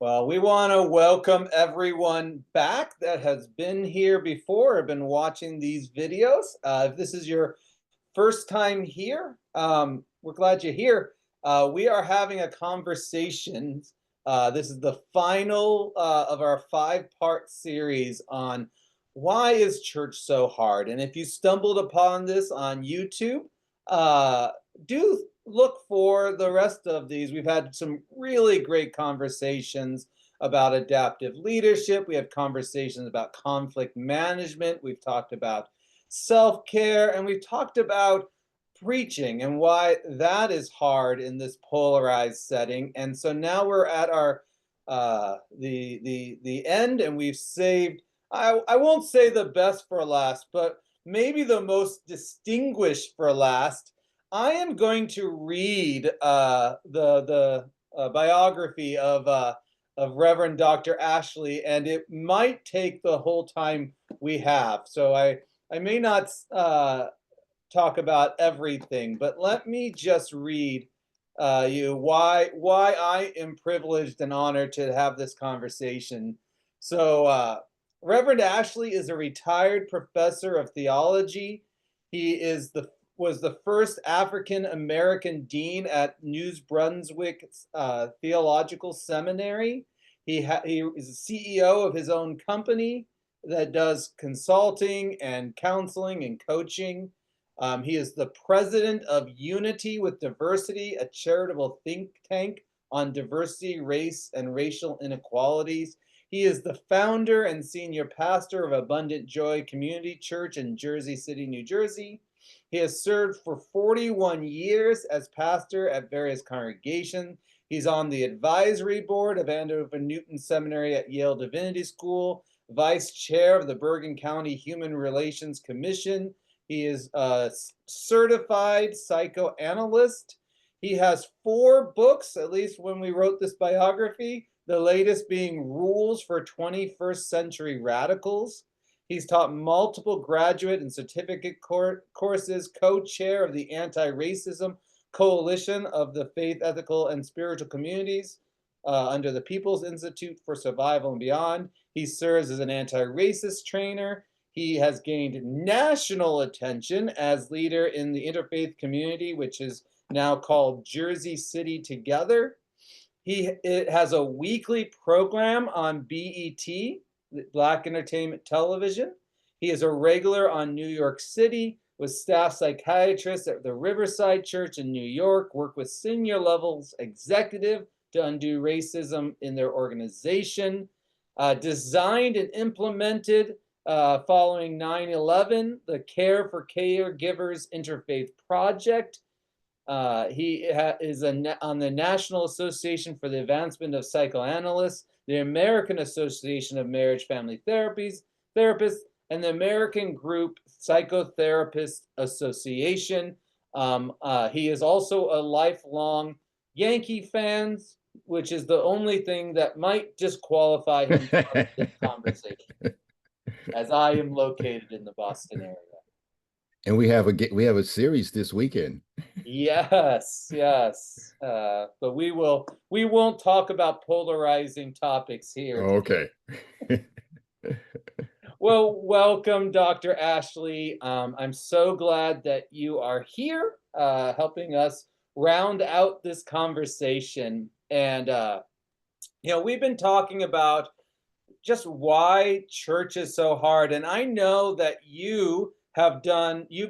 Well, we want to welcome everyone back that has been here before or been watching these videos. If this is your first time here, we're glad you're here. We are having a conversation. This is the final of our five-part series on why is church so hard. And if you stumbled upon this on YouTube, uh, do look for the rest of these. We've had some really great conversations about adaptive leadership. We have conversations about conflict management. We've talked about self care, and we've talked about preaching and why that is hard in this polarized setting. And so now we're at our the end, and we've saved. I won't say the best for last, but maybe the most distinguished for last. I am going to read the biography of Reverend Dr. Ashley, and it might take the whole time we have. So I may not talk about everything, but let me just read you why I am privileged and honored to have this conversation. So Reverend Ashley is a retired professor of theology. He is the was the first African American dean at New Brunswick Theological Seminary. He is the CEO of his own company that does consulting and counseling and coaching. He is the president of Unity with Diversity, a charitable think tank on diversity, race, and racial inequalities. He is the founder and senior pastor of Abundant Joy Community Church in Jersey City, New Jersey. He has served for 41 years as pastor at various congregations. He's on the advisory board of Andover Newton Seminary at Yale Divinity School, vice chair of the Bergen County Human Relations Commission. He is a certified psychoanalyst. He has 4 books, at least when we wrote this biography, the latest being Rules for 21st Century Radicals. He's taught multiple graduate and certificate courses, co-chair of the Anti-Racism Coalition of the Faith, Ethical, and Spiritual Communities under the People's Institute for Survival and Beyond. He serves as an anti-racist trainer. He has gained national attention as leader in the interfaith community, which is now called Jersey City Together. It has a weekly program on BET, Black Entertainment Television. He is a regular on New York City with staff psychiatrists at the Riverside Church in New York, work with senior levels executive to undo racism in their organization. Designed and implemented following 9/11, the Care for Caregivers Interfaith Project. He is on the National Association for the Advancement of Psychoanalysts, the American Association of Marriage Family Therapists, and the American Group Psychotherapist Association. He is also a lifelong Yankee fan, which is the only thing that might disqualify him from this conversation, as I am located in the Boston area. And we have a series this weekend. Yes, yes. But we won't talk about polarizing topics here today. Okay. Well, welcome, Dr. Ashley. I'm so glad that you are here, helping us round out this conversation. And we've been talking about just why church is so hard. And I know that you've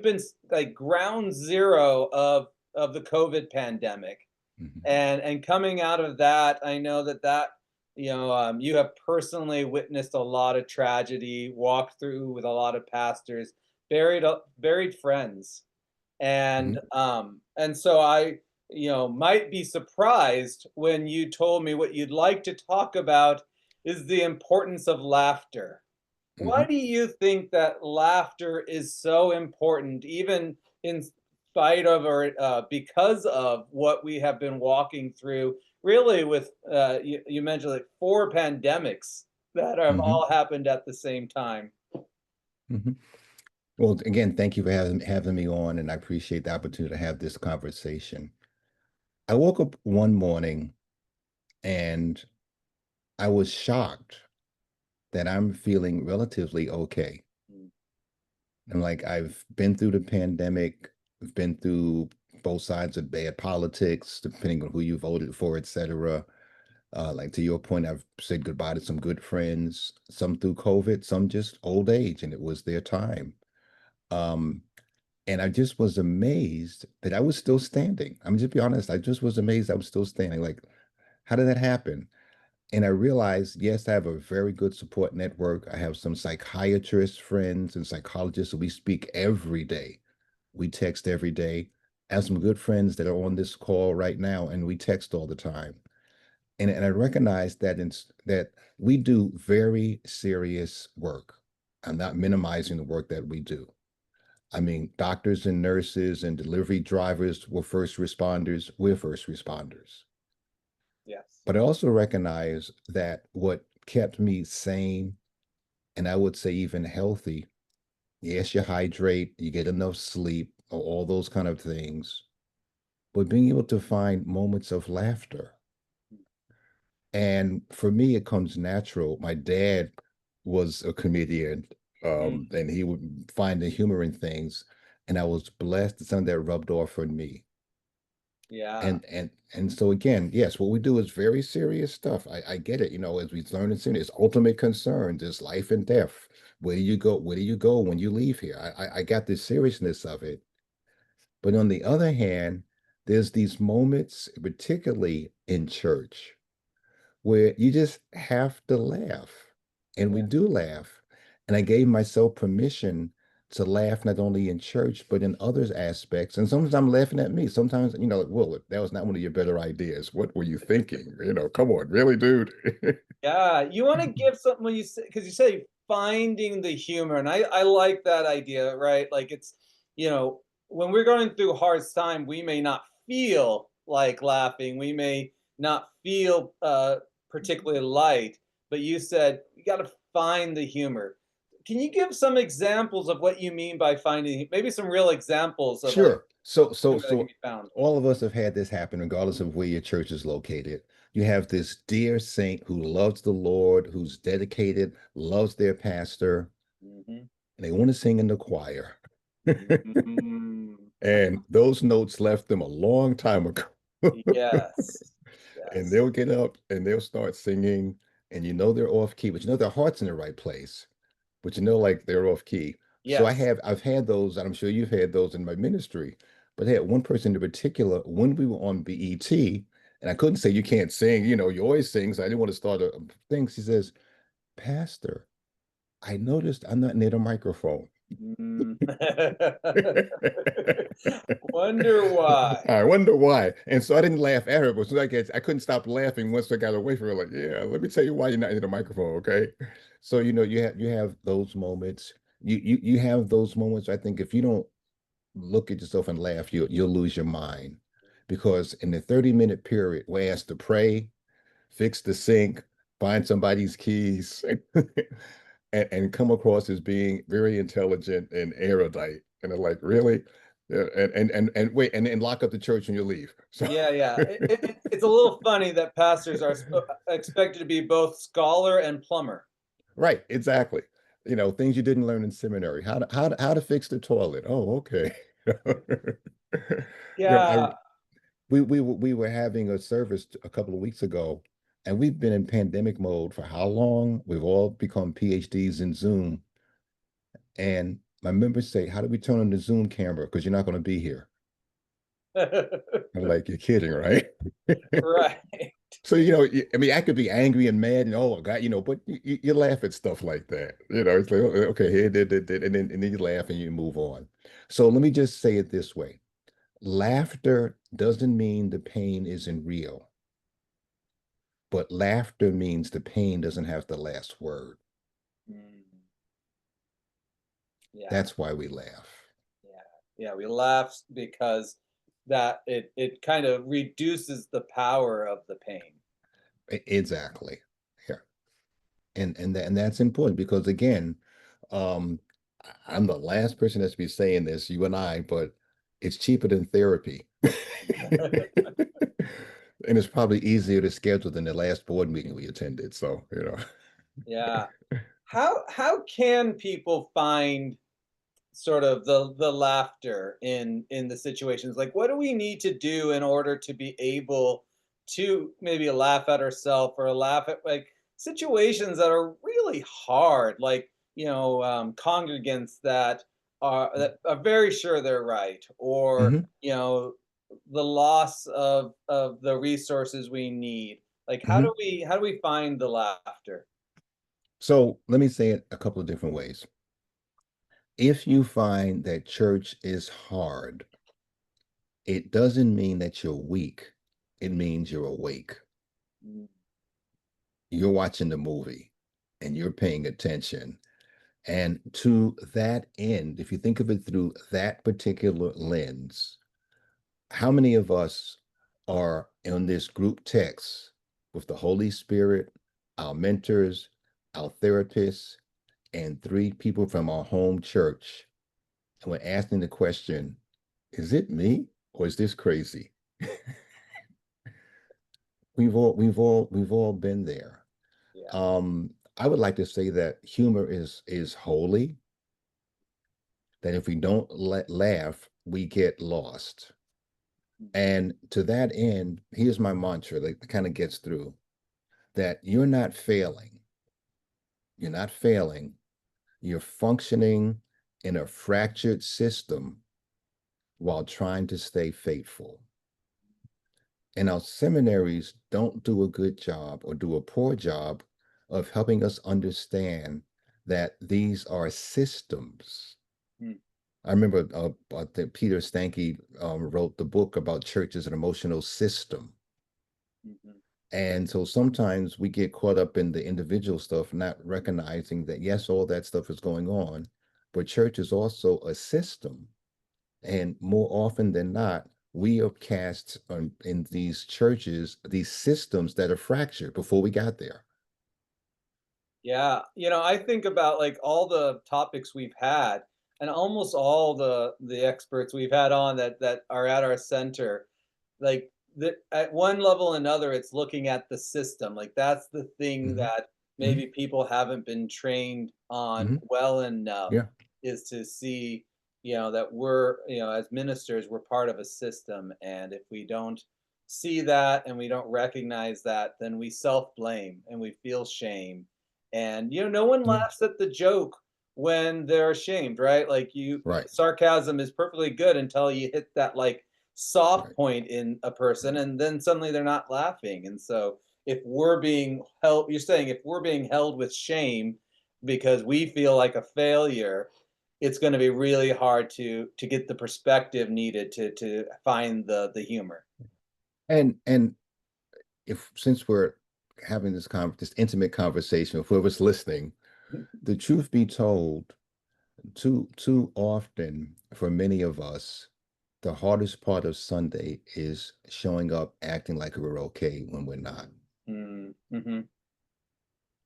been like ground zero of the COVID pandemic. Mhm. And coming out of that, I know that you have personally witnessed a lot of tragedy, walked through with a lot of pastors, buried friends. Mhm. And so I might be surprised when you told me what you'd like to talk about is the importance of laughter. Why Mhm. do you think that laughter is so important, even in spite of or because of what we have been walking through? Really, with you mentioned like 4 pandemics that have Mhm. all happened at the same time. Mhm. Well, again, thank you for having me on, and I appreciate the opportunity to have this conversation. I woke up one morning and I was shocked that I'm feeling relatively okay. Mm. And like I've been through the pandemic, I've been through both sides of bad politics, depending on who you voted for, etc. Like to your point, I've said goodbye to some good friends, some through COVID, some just old age, and it was their time. Um, and I just was amazed that I was still standing. I'm just be honest, I just was amazed I was still standing. Like, how did that happen? And I realized, yes, I have a very good support network. I have some psychiatrist friends and psychologists, so we speak every day. We text every day. I have some good friends that are on this call right now, and we text all the time. And I recognize that that we do very serious work. I'm not minimizing the work that we do. I mean, doctors and nurses and delivery drivers were first responders. We're first responders. Yes. But I also recognize that what kept me sane, and I would say even healthy, yes, you hydrate, you get enough sleep, all those kind of things, but being able to find moments of laughter. And for me, it comes natural. My dad was a comedian, Mm. and he would find the humor in things. And I was blessed that some of that rubbed off on me. Yeah. And so again, yes, what we do is very serious stuff. I get it, as we learn in sin, it's ultimate concerns, it's life and death. Where do you go? Where do you go when you leave here? I got the seriousness of it. But on the other hand, there's these moments, particularly in church, where you just have to laugh. And we Yeah. do laugh. And I gave myself permission to laugh not only in church, but in other aspects. And sometimes I'm laughing at me. Sometimes, like, well, that was not one of your better ideas. What were you thinking? Come on, really, dude? Yeah, you wanna give something when you say because you say finding the humor, and I like that idea, right? Like, it's when we're going through hard time, we may not feel like laughing, we may not feel, particularly light, but you said, "You gotta find the humor." Can you give some examples of what you mean by finding maybe some real examples of, like, Sure. So, so, humor that can so be found? all of us have had this happen, regardless of where your church is located. You have this dear saint who loves the Lord, who's dedicated, loves their pastor, Mhm. and they want to sing in the choir. Mhm. And those notes left them a long time ago. Yes. And Yes. they'll get up and they'll start singing, and they're off key, but their heart's in the right place, but like they're off key. So Yes. I've had those, and I'm sure you've had those in my ministry. But I had one person in particular when we were on BET, and I couldn't say you can't sing, you always sing. So I didn't want to start a thing. She says, Pastor, I noticed I'm not near the microphone. Mm. Wonder why. I wonder why. And so I didn't laugh at her, but so I couldn't stop laughing once I got away from her. Like, yeah, let me tell you why you're not in the microphone, okay? So you have those moments. You have those moments. I think if you don't look at yourself and laugh, you'll lose your mind. Because in the 30-minute period, we're asked to pray, fix the sink, find somebody's keys, and come across as being very intelligent and erudite. And they're like, really? Yeah, and wait, and lock up the church and you leave. So Yeah, yeah. It's a little funny that pastors are expected to be both scholar and plumber. right, exactly. Things you didn't learn in seminary. How to fix the toilet. Oh, okay. I Yeah. we were having a service a couple of weeks ago, and we've been in pandemic mode for how long? We've all become PhDs in Zoom. And my members say, how do we turn on the Zoom camera? Because you're not going to be here. I'm like, you're kidding, right? Right. So, I mean, I could be angry and mad and oh God, but you laugh at stuff like that. It's like, okay, here, and then you laugh and you move on. So let me just say it this way. Laughter doesn't mean the pain isn't real, but laughter means the pain doesn't have the last word. Mm. Yeah. That's why we laugh. Yeah. Yeah. We laugh because that it kind of reduces the power of the pain. Exactly. Yeah. And that's important because again, um, I'm the last person that's be saying this, you and I, but it's cheaper than therapy. And it's probably easier to schedule than the last board meeting we attended. So, Yeah. How can people find sort of the laughter in the situations? Like, what do we need to do in order to be able to maybe laugh at ourselves or laugh at like situations that are really hard, like congregants that are very sure they're right, or hmm the loss of the resources we need. Like, hmm how do we find the laughter? So let me say it a couple of different ways. If you find that church is hard, it doesn't mean that you're weak. It means you're awake. Mm, You're watching the movie and you're paying attention. And to that end, if you think of it through that particular lens, how many of us are in this group text with the Holy Spirit, our mentors, our therapists, and three people from our home church? And we're asking the question, is it me or is this crazy? We've all been there. yeah. I would like to say that humor is holy, that if we don't laugh, we get lost. Mhm. And to that end, here's my mantra that kind of gets through that you're not failing. You're not failing. You're functioning in a fractured system while trying to stay faithful. And our seminaries don't do a good job or do a poor job of helping us understand that these are systems. Mm, I remember I think Peter Stanke wrote the book about church as an emotional system. mhm. And so sometimes we get caught up in the individual stuff, not recognizing that, yes, all that stuff is going on, but church is also a system. And more often than not, we are cast in these churches, these systems that are fractured before we got there. Yeah, I think about like all the topics we've had and almost all the experts we've had on that are at our center, like that at one level or another, it's looking at the system. Like that's the thing hmm that hmm maybe people haven't been trained on hmm well enough Yeah. is to see, that we're, as ministers, we're part of a system. And if we don't see that and we don't recognize that, then we self-blame and we feel shame. And no one Yeah. laughs at the joke when they're ashamed, right? Like Right. sarcasm is perfectly good until you hit that like soft Right. point in a person, Right. and then suddenly they're not laughing. And so if we're being held, you're saying if we're being held with shame because we feel like a failure, it's going to be really hard to get the perspective needed to find the humor. And if since we're having this intimate conversation, with whoever's listening, the truth be told, too often for many of us, the hardest part of Sunday is showing up acting like we're okay when we're not. Mm-hmm.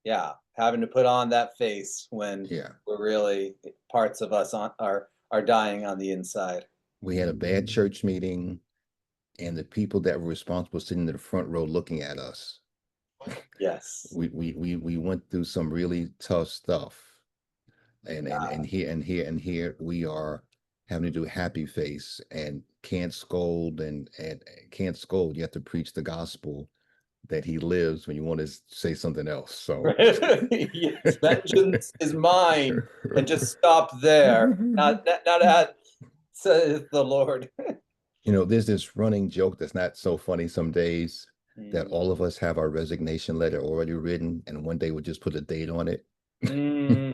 Yeah, having to put on that face when Yeah. we're really parts of us are dying on the inside. We had a bad church meeting, and the people that were responsible sitting in the front row looking at us. Yes. We went through some really tough stuff. And here we are having to do happy face and can't scold and can't scold. You have to preach the gospel that he lives when you want to say something else. So Yes, vengeance is mine, and just stop there. Not at saith the Lord. there's this running joke that's not so funny some days that Mm. all of us have our resignation letter already written, and one day we'll just put a date on it. Mm,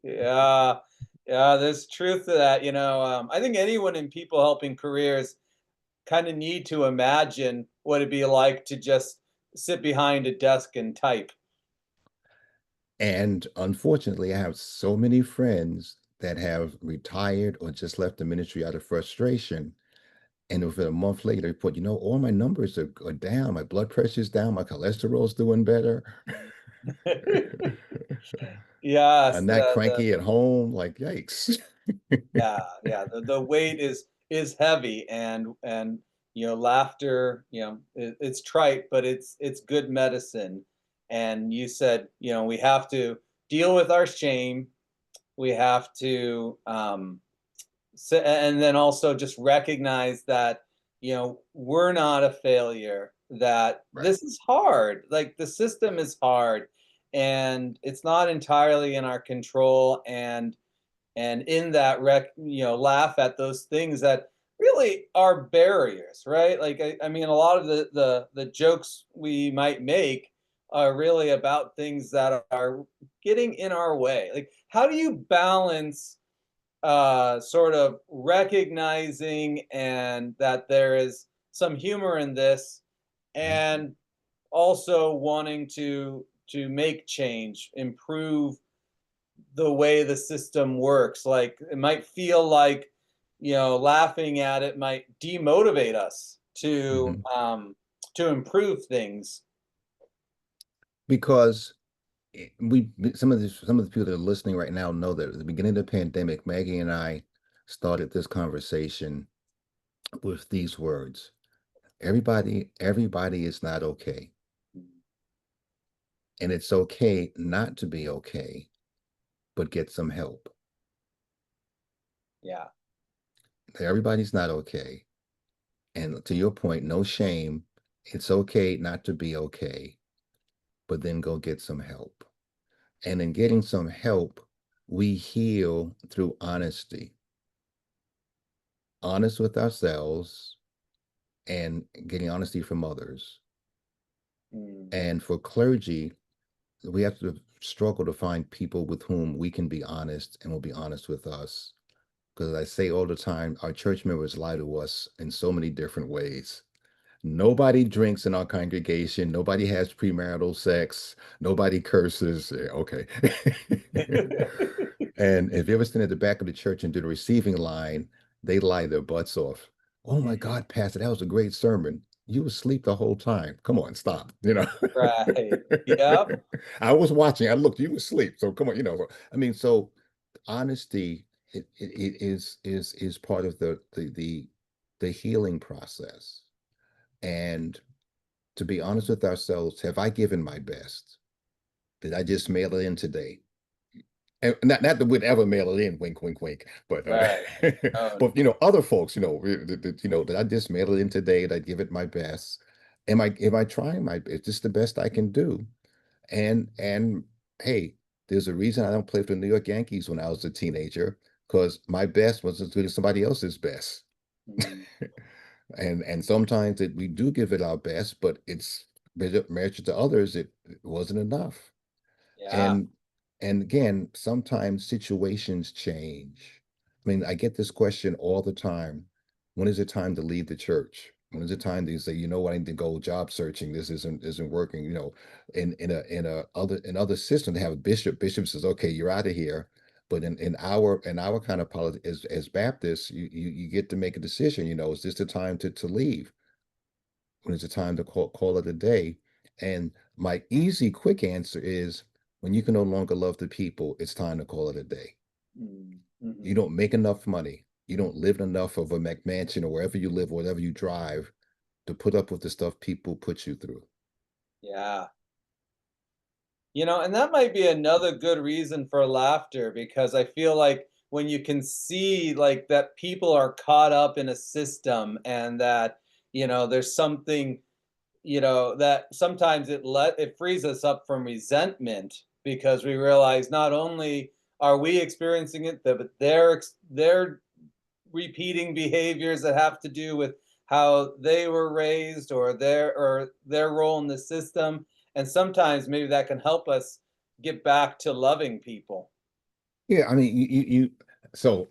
yeah, yeah, there's truth to that. I think anyone in people helping careers kind of need to imagine what it'd be like to just sit behind a desk and type. And unfortunately, I have so many friends that have retired or just left the ministry out of frustration. And within a month later, they put, all my numbers are down. My blood pressure's down. My cholesterol's doing better. Yes, I'm not cranky at home. Like, yikes. yeah, yeah. The weight is heavy, and laughter, it's trite, but it's good medicine. And you said, we have to deal with our shame. We have to and then also just recognize that we're not a failure, that Right. this is hard, like the system is hard, and it's not entirely in our control. And in that laugh at those things that really are barriers, right? Like I mean, a lot of the jokes we might make are really about things that are getting in our way. Like, how do you balance sort of recognizing and that there is some humor in this, Mhm. and also wanting to make change, improve the way the system works? Like, it might feel like, laughing at it might demotivate us Mhm. to improve things. Because some of the people that are listening right now know that at the beginning of the pandemic, Maggie and I started this conversation with these words. Everybody is not okay. And it's okay not to be okay, but get some help. Yeah. Everybody's not okay. And to your point, no shame. It's okay not to be okay, but then go get some help. And in getting some help, we heal through honesty, honest with ourselves and getting honesty from others. Mm, And for clergy, we have to struggle to find people with whom we can be honest and will be honest with us. Because I say all the time, our church members lie to us in so many different ways. Nobody drinks in our congregation. Nobody has premarital sex. Nobody curses. Yeah, okay. And if you ever stand at the back of the church and do the receiving line, they lie their butts off. Oh my mm, God, Pastor, that was a great sermon. You were asleep the whole time. Come on, stop. right. Yep. I was watching. I looked, you were asleep. So come on, I mean, so honesty is part of the healing process. And to be honest with ourselves, have I given my best? Did I just mail it in today? And not that we'd ever mail it in, wink, wink, wink. But Right. Oh, but other folks, did I just mail it in today? Did I give it my best? Am I trying my best? Is this the best I can do? And hey, there's a reason I don't play for the New York Yankees when I was a teenager, because my best was as good as somebody else's best. mm, And sometimes we do give it our best, but it's measured to others, it wasn't enough. yeah. And again, sometimes situations change. I mean, I get this question all the time. When is it time to leave the church? When is it time to say, I need to go job searching? This isn't working. In other systems, they have a bishop. Bishop says, okay, you're out of here. But in our kind of politics as Baptists, you get to make a decision. Is this the time to leave? When is the time to call it a day? And my easy, quick answer is when you can no longer love the people, it's time to call it a day. Mm, You mhm. don't make enough money. You don't live in enough of a McMansion or wherever you live, whatever you drive, to put up with the stuff people put you through. Yeah. And that might be another good reason for laughter, because I feel like when you can see like that people are caught up in a system, and that, there's something, that sometimes it frees us up from resentment, because we realize not only are we experiencing it, but they're repeating behaviors that have to do with how they were raised, or their role in the system. And sometimes maybe that can help us get back to loving people. Yeah, I mean, so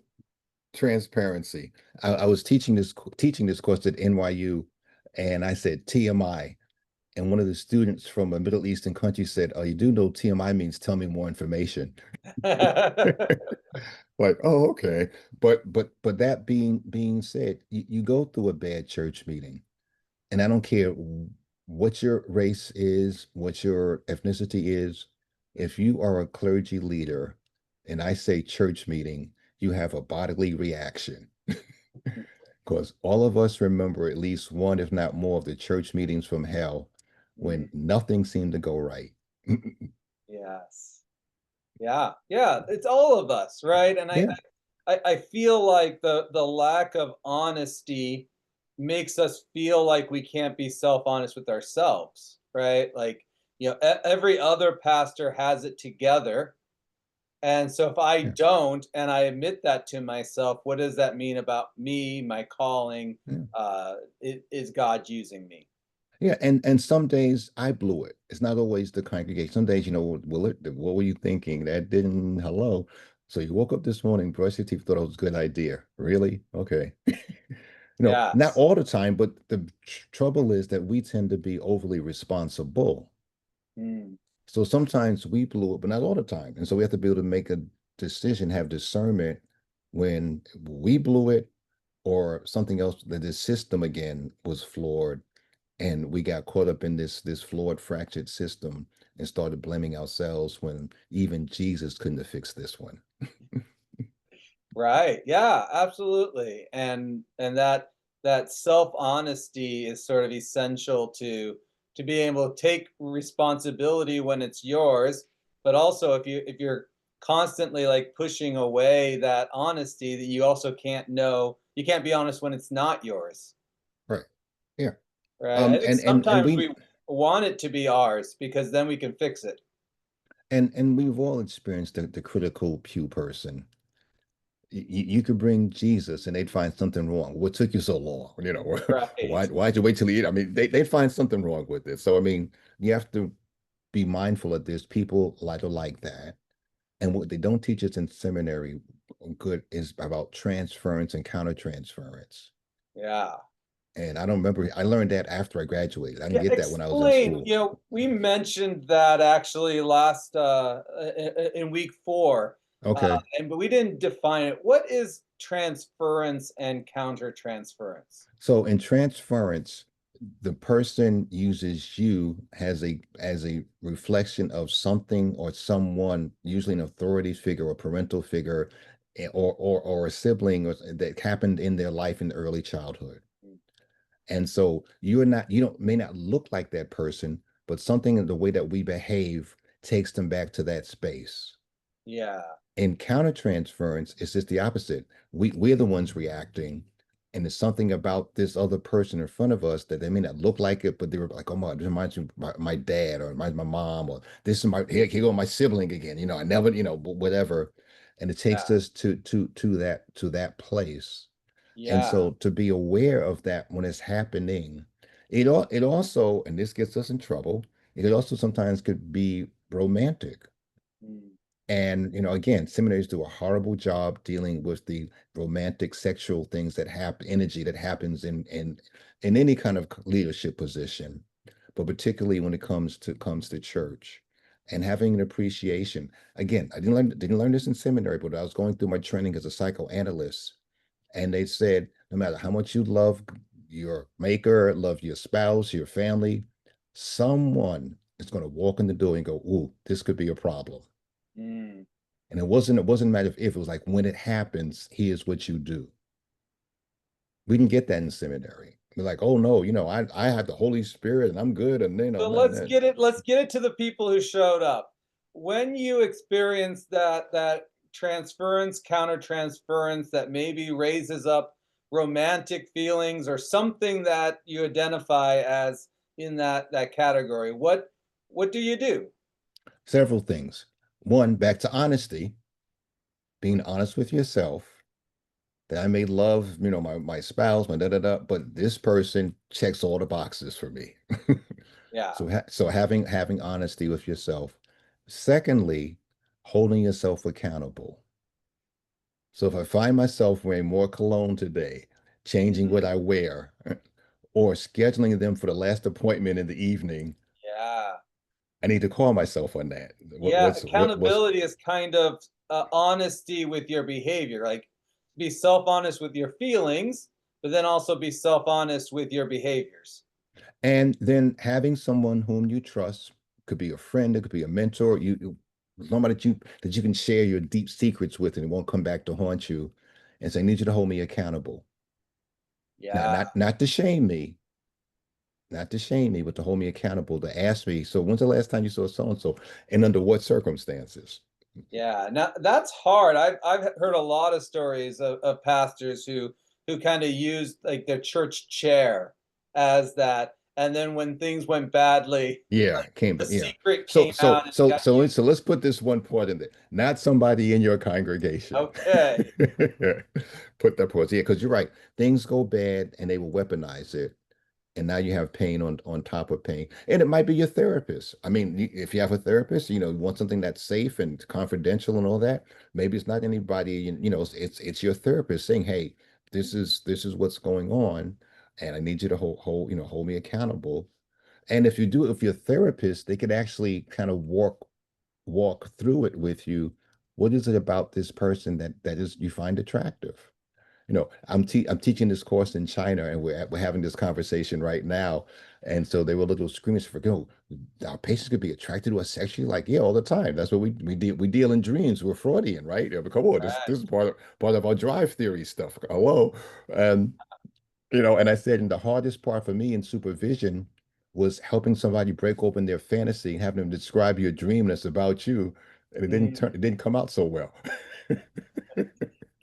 transparency. I was teaching this course at NYU, and I said TMI. And one of the students from a Middle Eastern country said, "Oh, you do know TMI means tell me more information." Like, oh, okay. But that being said, you go through a bad church meeting, and I don't care what your race is, what your ethnicity is. If you are a clergy leader, and I say church meeting, you have a bodily reaction. Because all of us remember at least one, if not more, of the church meetings from hell Mm, when nothing seemed to go right. yes. Yeah. Yeah. It's all of us, right? And Yeah, I feel like the lack of honesty makes us feel like we can't be self-honest with ourselves, right? Like, every other pastor has it together. And so if I yeah, don't, and I admit that to myself, what does that mean about me, my calling? yeah. Is God using me? Yeah, and some days I blew it. It's not always the congregation. Some days, Willard, what were you thinking? That didn't, hello. So you woke up this morning, brushed your teeth, thought it was a good idea. Really? Okay. Not Yes. all the time, but the trouble is that we tend to be overly responsible. Mm, So sometimes we blew it, but not all the time. And so we have to be able to make a decision, have discernment when we blew it or something else, that this system again was flawed and we got caught up in this flawed, fractured system and started blaming ourselves when even Jesus couldn't have fixed this one. right. Yeah, absolutely. And that self-honesty is sort of essential to be able to take responsibility when it's yours, but also if you're constantly like pushing away that honesty, that you also you can't be honest when it's not yours. Right. Yeah. Right. I think And sometimes we we want it to be ours because then we can fix it. and we've all experienced the critical pew person. You could bring Jesus and they'd find something wrong. What took you so long? Right. Why'd you wait till the end? I mean, they'd find something wrong with it. So I mean, you have to be mindful of this. People like that. And what they don't teach us in seminary good is about transference and countertransference. Yeah. And I don't remember, I learned that after I graduated. I didn't Yeah, get that when I was in explain. school. We mentioned that actually last in week 4, Okay. and but we didn't define it. What is transference and countertransference? So in transference, the person uses you as a reflection of something or someone, usually an authority figure or parental figure, or a sibling that happened in their life in early childhood. Mm, And so you don't may not look like that person, but something in the way that we behave takes them back to that space. yeah. In countertransference, it's just the opposite. We're the ones reacting, and there's something about this other person in front of us that they may not look like it, but they were like, "Oh my, this reminds me of my dad, or reminds my mom, or this is my here go my sibling again." I never, whatever, and it takes Yeah. us to that place. And Yeah. so to be aware of that when it's happening, it also, and this gets us in trouble, it also sometimes could be romantic. Mm, And again, seminaries do a horrible job dealing with the romantic sexual things that happen, energy that happens in any kind of leadership position, but particularly when it comes to church. And having an appreciation. Again, I didn't learn this in seminary, but I was going through my training as a psychoanalyst, and they said no matter how much you love your maker, love your spouse, your family, someone is going to walk in the door and go, "Ooh, this could be a problem." mm. And it wasn't a matter of if, it was like when it happens, here's what you do. We didn't get that in seminary. We're like, oh no, I have the Holy Spirit and I'm good. And So not let's that. get it. Let's get it to the people who showed up. When you experience that transference, countertransference that maybe raises up romantic feelings or something that you identify as in that category, what do you do? Several things. One, back to honesty, being honest with yourself that I may love, my spouse, my da da da, but this person checks all the boxes for me. Yeah. So having honesty with yourself. Secondly, holding yourself accountable. So if I find myself wearing more cologne today, changing what Mhm. I wear, or scheduling them for the last appointment in the evening, Yeah. I need to call myself on that. What Yeah, what's what was accountability is kind of honesty with your behavior. Like, be self-honest with your feelings, but then also be self-honest with your behaviors. and then having someone whom you trust, could be a friend, it could be a mentor, somebody that you can share your deep secrets with and it won't come back to haunt you, and say, I need you to hold me accountable. Now, Yeah. not to shame me, not to shame me, but to hold me accountable, to ask me, so when's the last time you saw so and so, and under what circumstances? Yeah, now that's hard. I've heard a lot of stories of pastors who kind of used like their church chair as that, and then when things went badly, Yeah, came the back. Yeah. secret came out and got used. So let's put this one part in there. Not somebody in your congregation. Okay. Put that pause. Yeah, because you're right. Things go bad and they will weaponize it. And now you have pain on top of pain. And it might be your therapist. I mean, if you have a therapist, you want something that's safe and confidential and all that, maybe it's not anybody, it's your therapist saying, "Hey, this is what's going on, and I need you to hold me accountable." And if you do it with your therapist, they could actually kind of walk through it with you. What is it about this person that is you find attractive? I'm teaching this course in China, and we're having this conversation right now. And so they were a little squeamish for, our patients could be attracted to us sexually, like, yeah, all the time. That's what we deal in dreams. We're Freudian, right? Yeah, but come on, this is part of our drive theory stuff. Hello, and and I said, and the hardest part for me in supervision was helping somebody break open their fantasy and having them describe your dream that's about you, and Mm. it didn't come out so well.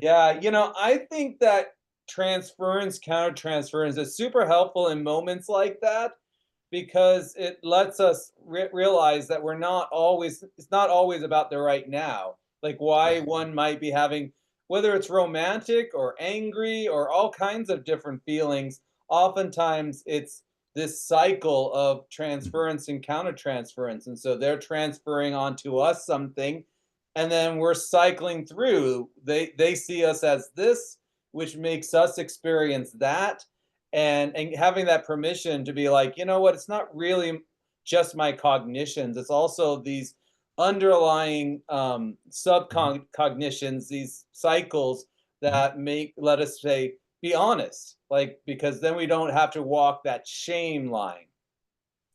Yeah, I think that transference, countertransference is super helpful in moments like that because it lets us realize that it's not always about the right now. Like why Right. one might be having, whether it's romantic or angry or all kinds of different feelings, oftentimes it's this cycle of Mhm. transference and countertransference. And so they're transferring onto us something, and then we're cycling through. They see us as this, which makes us experience that, and having that permission to be like, you know what, it's not really just my cognitions, it's also these underlying Mhm. subcognitions, these cycles Mhm. that make let us say be honest, like because then we don't have to walk that shame line,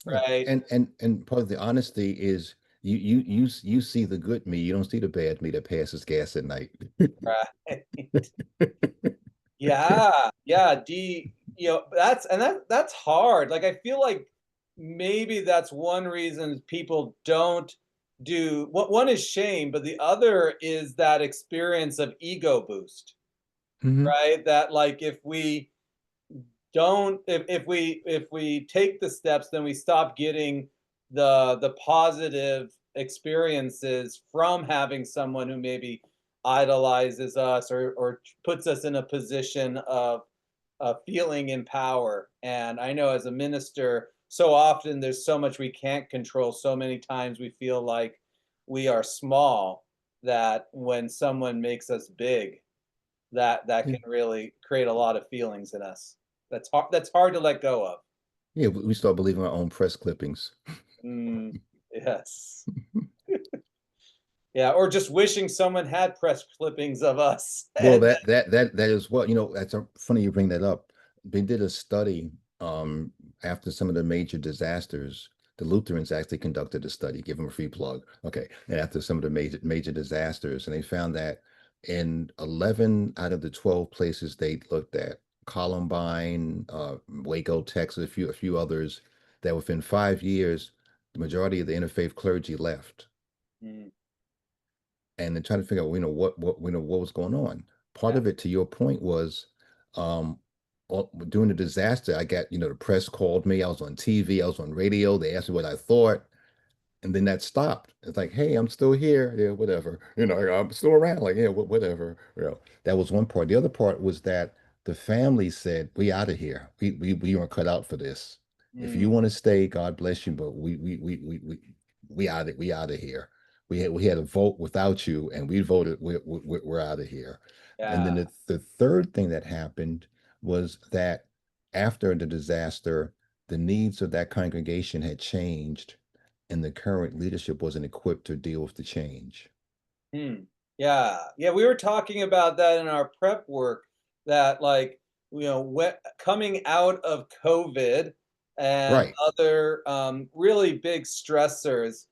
Yeah, right? and part of the honesty is you see the good me, you don't see the bad me that passes gas at night. Right. Yeah, yeah, that's hard. Like, I feel like maybe that's one reason people don't do one is shame, but the other is that experience of ego boost, Hmm. right? That, like, if we don't if we take the steps, then we stop getting the positive experiences from having someone who maybe idolizes us or puts us in a position of feeling in power. And I know as a minister, so often there's so much we can't control. So many times we feel like we are small, that when someone makes us big, that Yeah, can really create a lot of feelings in us. That's hard to let go of. yeah, we start believing our own press clippings. Mm, yes. Yeah, or just wishing someone had press clippings of us. Well, And that is what, that's funny you bring that up. They did a study after some of the major disasters. The Lutherans actually conducted a study, give them a free plug. Okay. And after some of the major disasters, and they found that in 11 out of the 12 places they looked at, Columbine, Waco, Texas, a few others, that within 5 years, the majority of the interfaith clergy left, mm, and then trying to figure out, what was going on. Part yeah. of it, to your point, was during the disaster. I got, the press called me. I was on TV. I was on radio. They asked me what I thought, and then that stopped. It's like, hey, I'm still here. Yeah, whatever. I'm still around. Like, yeah, whatever. That was one part. The other part was that the family said, "We out of here. We weren't cut out for this. If Mm, you want to stay, God bless you, but we out of here. We had a vote without you, and we voted. We're out of here." And then yeah. the third thing that happened was that after the disaster, the needs of that congregation had changed, and the current leadership wasn't equipped to deal with the change. Hmm. Yeah. Yeah, we were talking about that in our prep work, that like, coming out of COVID and Right. other really big stressors,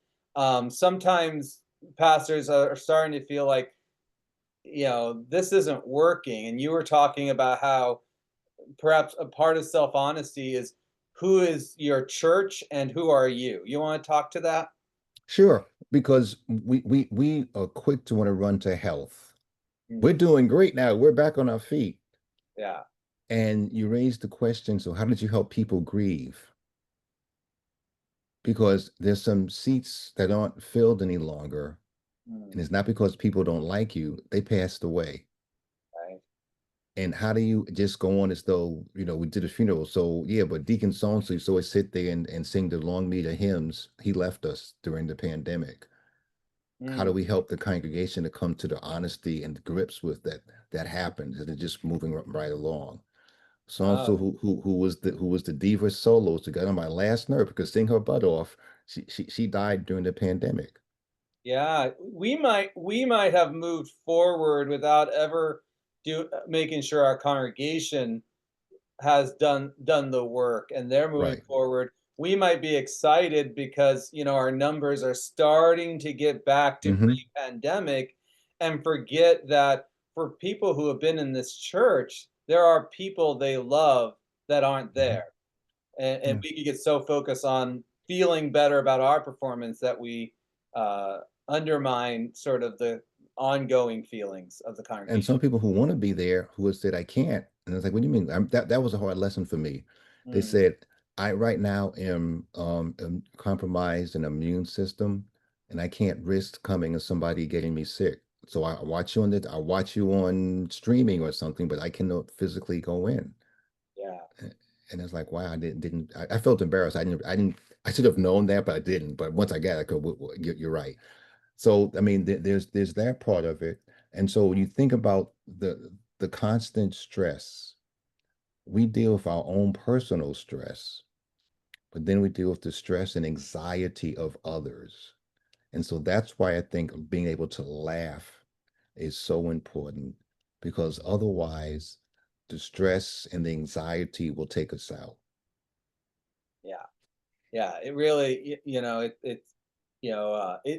sometimes pastors are starting to feel like, this isn't working. And you were talking about how perhaps a part of self-honesty is who is your church and who are you? You want to talk to that? Sure, because we are quick to want to run to health. We're Mm, doing great now. We're back on our feet. yeah. And you raised the question, so how did you help people grieve? Because there's some seats that aren't filled any longer, and Mm, it's not because people don't like you, they passed away. right. And how do you just go on as though, we did a funeral? So yeah, but Deacon so so would sit there and sing the long meter hymns. He left us during the pandemic. How do Mm, we help the congregation to come to the honesty and grips with that happened, and they're just moving right along? So oh, also who was the diva soloist that got on my last nerve because sing her butt off. She died during the pandemic. yeah. We might have moved forward without ever making sure our congregation has done the work and they're moving Right. forward. We might be excited because, our numbers are starting to get back to Hmm. pre-pandemic, and forget that for people who have been in this church, there are people they love that aren't Hmm. there. And Yeah. we could get so focused on feeling better about our performance that we uh, undermine sort of the ongoing feelings of the And congregation. some people who want to be there who have said I can't, and it's like, what do you mean? That was a hard lesson for me. They Mm, said I right now am compromised an immune system, and I can't risk coming and somebody getting me sick. So I watch you on streaming or something, but I cannot physically go in. yeah. And it's like, wow, I felt embarrassed. I should have known that, but I didn't. But once I got it, you're right. So, I mean, there's that part of it. And so when you think about the constant stress, we deal with our own personal stress, but then we deal with the stress and anxiety of others. And so that's why I think being able to laugh is so important because otherwise the stress and the anxiety will take us out. Yeah. Yeah, it really,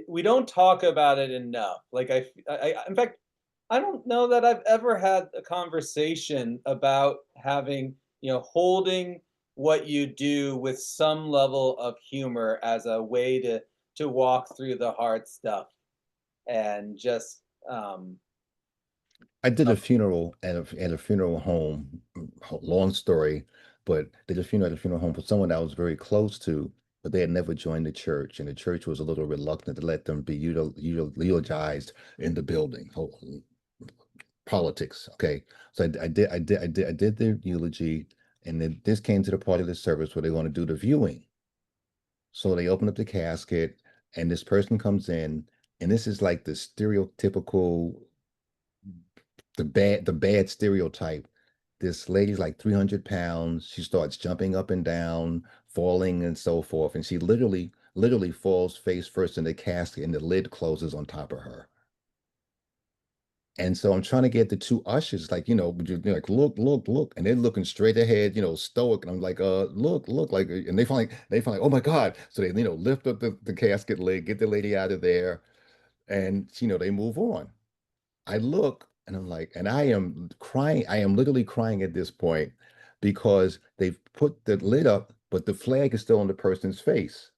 we don't talk about it enough. Like in fact, I don't know that I've ever had a conversation about having, holding what you do with some level of humor as a way to walk through the hard stuff and just, um, I did a funeral at a funeral home. Long story, but did a funeral at a funeral home for someone that I was very close to, but they had never joined the church, and the church was a little reluctant to let them be eulogized in the building. Politics, okay. So I did the eulogy, and then this came to the part of the service where they want to do the viewing. So they open up the casket, and this person comes in, and this is like the stereotypical the bad stereotype. This lady's like 300 pounds. She starts jumping up and down, falling and so forth. And she literally falls face first in the casket and the lid closes on top of her. And so I'm trying to get the two ushers, like, like, look, look, look. And they're looking straight ahead, stoic. And I'm like, look, like, and they finally, oh my God. So they, lift up the casket lid, get the lady out of there. And, they move on. I look and I'm like, and I am crying. I am literally crying at this point because they've put the lid up, but the flag is still on the person's face.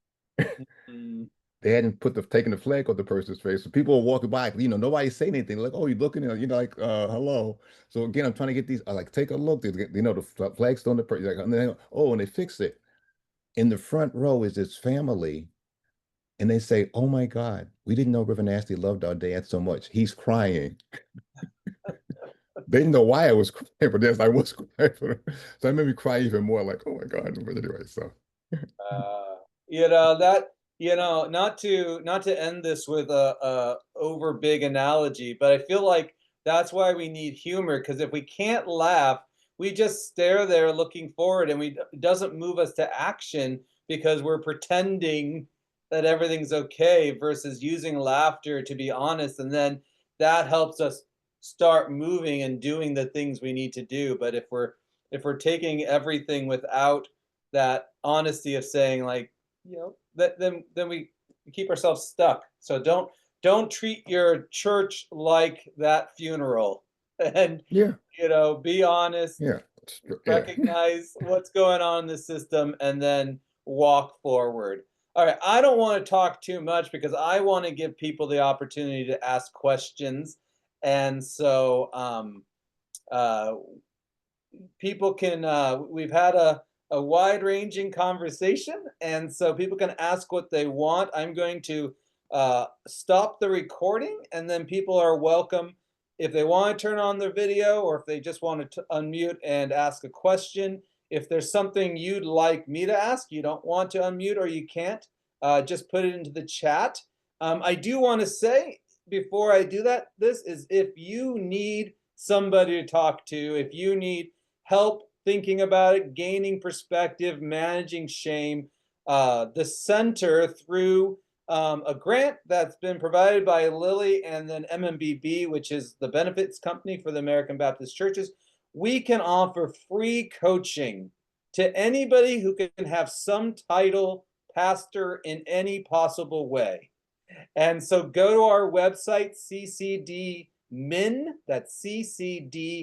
mm, They hadn't taken the flag off the person's face. So people are walking by, nobody say anything. Like, oh, you're looking at, like, hello. So again, I'm trying to get these, like, take a look. The flag's still on the person. Like, and oh, and they fix it. In the front row is this family, and they say, oh my God, we didn't know River Nasty loved our dad so much. He's crying. They didn't know why I was crying, but yes, I was crying for them. So that made me cry even more, like, oh my God. But anyway, so uh, not to end this with a over big analogy, but I feel like that's why we need humor, because if we can't laugh, we just stare there looking forward, and it doesn't move us to action because we're pretending that everything's okay versus using laughter to be honest, and then that helps us start moving and doing the things we need to do. But if we're taking everything without that honesty of saying, like, that, then we keep ourselves stuck. So don't treat your church like that funeral, and yeah, be honest, yeah. Yeah. recognize what's going on in the system, and then walk forward. All right, I don't want to talk too much because I want to give people the opportunity to ask questions. And so uh, people can we've had a wide-ranging conversation, and so people can ask what they want. I'm going to stop the recording, and then people are welcome, if they want to turn on their video or if they just want to unmute and ask a question. If there's something you'd like me to ask, you don't want to unmute or you can't, just put it into the chat. I do want to say before I do that, this is if you need somebody to talk to, if you need help thinking about it, gaining perspective, managing shame. The center, through a grant that's been provided by Lilly and then MMBB, which is the benefits company for the American Baptist Churches, we can offer free coaching to anybody who can have some title, pastor, in any possible way. And so go to our website, ccdmin, that's ccdmin.org.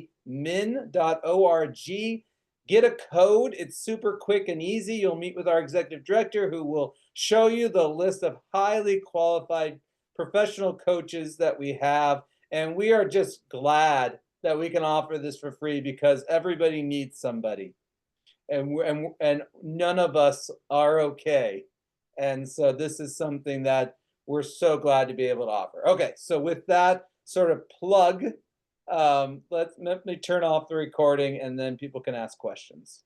Get a code. It's super quick and easy. You'll meet with our executive director who will show you the list of highly qualified professional coaches that we have. And we are just glad that we can offer this for free because everybody needs somebody. And none of us are okay. And so this is something that we're so glad to be able to offer. Okay, so with that sort of plug, let me turn off the recording and then people can ask questions.